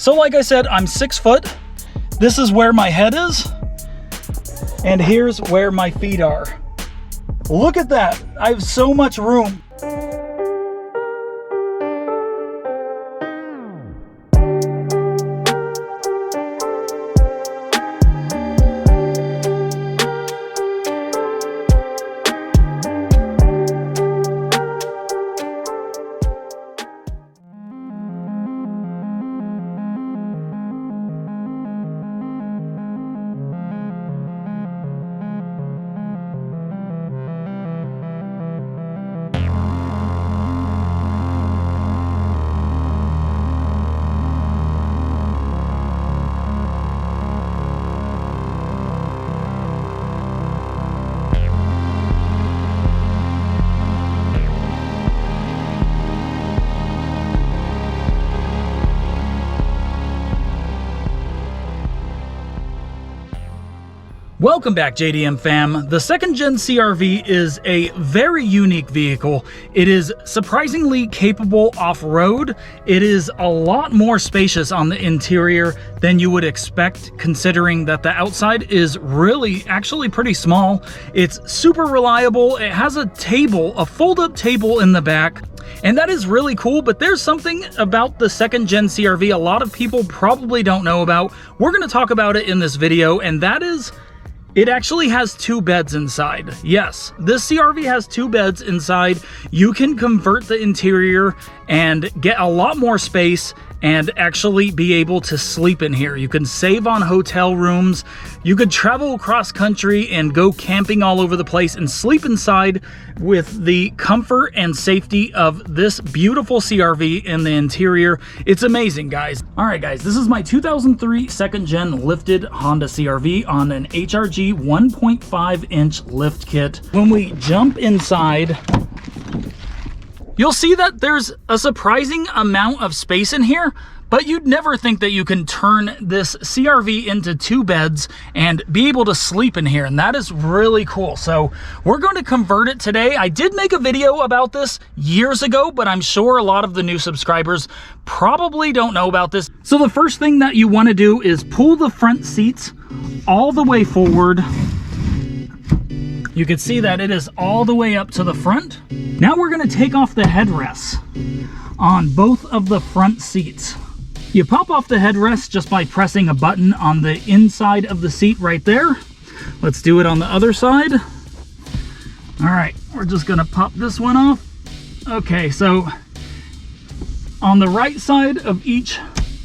So like I said, I'm 6 foot. This is where my head is. And here's where my feet are. Look at that. I have so much room. Welcome back, JDM fam. The 2nd Gen CRV is a very unique vehicle. It is surprisingly capable off-road. It is a lot more spacious on the interior than you would expect, considering that the outside is really actually pretty small. It's super reliable. It has a table, a fold-up table in the back. And that is really cool, but there's something about the 2nd Gen CRV a lot of people probably don't know about. We're going to talk about it in this video, and that is it actually has 2 beds inside. Yes, this CRV has 2 beds inside. You can convert the interior and get a lot more space and actually be able to sleep in here. You can save on hotel rooms. You could travel across country and go camping all over the place and sleep inside with the comfort and safety of this beautiful CRV in the interior. It's amazing, guys. All right, guys, this is my 2003 2nd Gen lifted Honda CRV on an HRG 1.5-inch lift kit. When we jump inside, you'll see that there's a surprising amount of space in here, but you'd never think that you can turn this CRV into 2 beds and be able to sleep in here, and that is really cool. So we're going to convert it today. I did make a video about this years ago, but I'm sure a lot of the new subscribers probably don't know about this. So the first thing that you want to do is pull the front seats all the way forward. You can see that it is all the way up to the front. Now we're going to take off the headrests on both of the front seats. You pop off the headrest just by pressing a button on the inside of the seat right there. Let's do it on the other side. All right, we're just going to pop this one off. Okay, so on the right side of each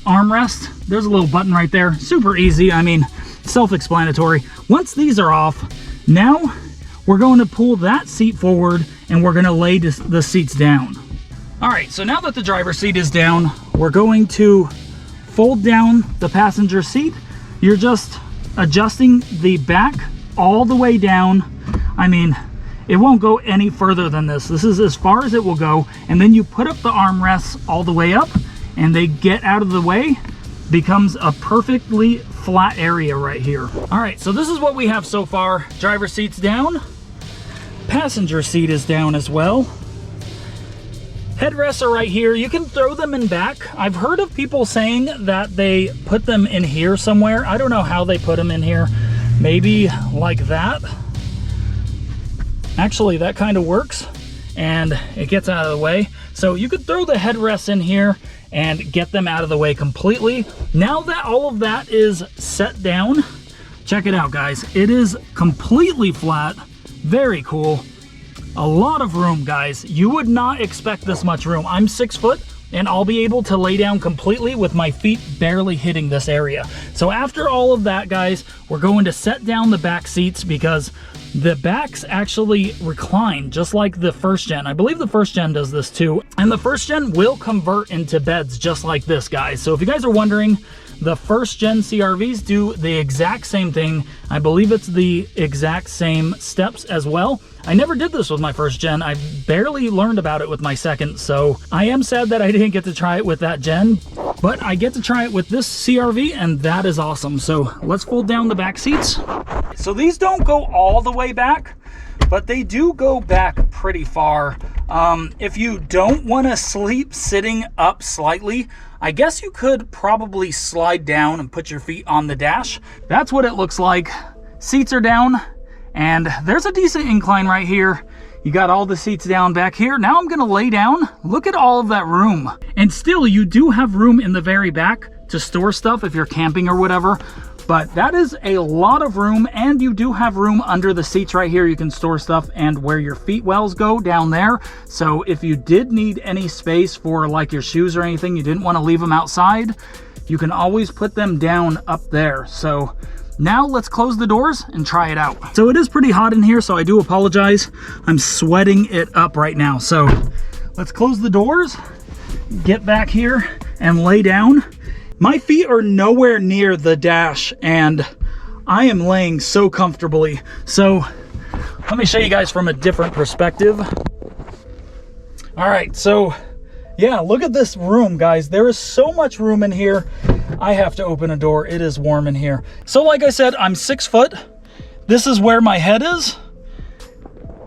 armrest, there's a little button right there. Super easy. I mean, self-explanatory. Once these are off, now we're going to pull that seat forward and we're going to lay the seats down. All right, so now that the driver's seat is down, we're going to fold down the passenger seat. You're just adjusting the back all the way down. I mean, it won't go any further than this. This is as far as it will go. And then you put up the armrests all the way up and they get out of the way. Becomes a perfectly flat area right here. All right, so this is what we have so far. Driver seat's down. Passenger seat is down as well. Headrests are right here. You can throw them in back. I've heard of people saying that they put them in here somewhere. I don't know how they put them in here. Maybe like that. Actually, that kind of works and it gets out of the way. So you could throw the headrests in here and get them out of the way completely. Now that all of that is set down, check it out, guys. It is completely flat. Very cool. A lot of room, guys. You would not expect this much room. I'm 6 foot and I'll be able to lay down completely with my feet barely hitting this area. So after all of that, guys, we're going to set down the back seats because the backs actually recline just like the 1st Gen. I believe the 1st Gen does this too. And the 1st Gen will convert into beds just like this, guys. So if you guys are wondering, the 1st Gen CRVs do the exact same thing. I believe it's the exact same steps as well. I never did this with my 1st Gen. I barely learned about it with my 2nd, so I am sad that I didn't get to try it with that Gen, but I get to try it with this CRV, and that is awesome. So let's fold down the back seats. So these don't go all the way back, but they do go back pretty far. If you don't want to sleep sitting up slightly, I guess you could probably slide down and put your feet on the dash. That's what it looks like. Seats are down, and there's a decent incline right here. You got all the seats down back here. Now I'm gonna lay down. Look at all of that room. And still, you do have room in the very back to store stuff if you're camping or whatever. But that is a lot of room, and you do have room under the seats right here. You can store stuff, and where your feet wells go down there. So if you did need any space for like your shoes or anything, you didn't want to leave them outside, you can always put them down up there. So now let's close the doors and try it out. So it is pretty hot in here, so I do apologize. I'm sweating it up right now. So let's close the doors, get back here and lay down. My feet are nowhere near the dash, and I am laying so comfortably. So let me show you guys from a different perspective. All right, so yeah, look at this room, guys. There is so much room in here. I have to open a door. It is warm in here. So like I said, I'm 6 foot. This is where my head is,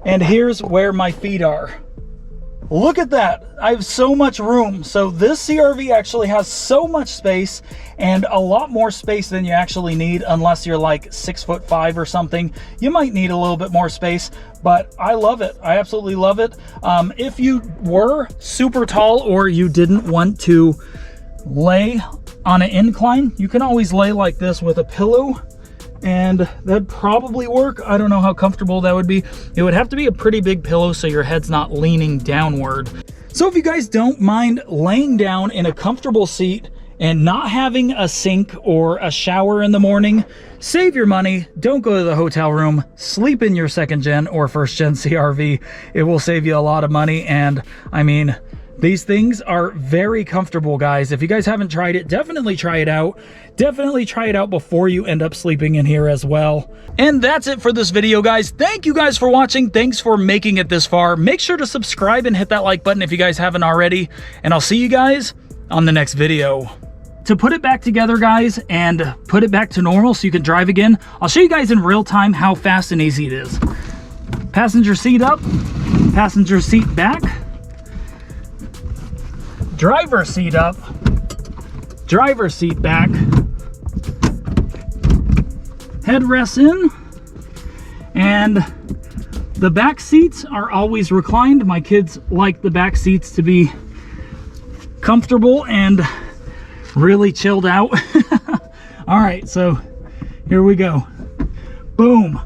and here's where my feet are. Look at that. I have so much room. So this CRV actually has so much space, and a lot more space than you actually need, unless you're like 6'5" or something. You might need a little bit more space, but I love it. I absolutely love it. If you were super tall or you didn't want to lay on an incline, you can always lay like this with a pillow, and that'd probably work. I don't know how comfortable that would be. It would have to be a pretty big pillow so your head's not leaning downward. So if you guys don't mind laying down in a comfortable seat and not having a sink or a shower in the morning, save your money. Don't go to the hotel room. Sleep in your 2nd gen or 1st gen CRV. It will save you a lot of money, and I mean, these things are very comfortable, guys. If you guys haven't tried it, definitely try it out. Definitely try it out before you end up sleeping in here as well. And that's it for this video, guys. Thank you guys for watching. Thanks for making it this far. Make sure to subscribe and hit that like button if you guys haven't already. And I'll see you guys on the next video. To put it back together, guys, and put it back to normal so you can drive again, I'll show you guys in real time how fast and easy it is. Passenger seat up, passenger seat back. Driver seat up, driver seat back, headrests in, and the back seats are always reclined. My kids like the back seats to be comfortable and really chilled out. All right, so here we go. Boom.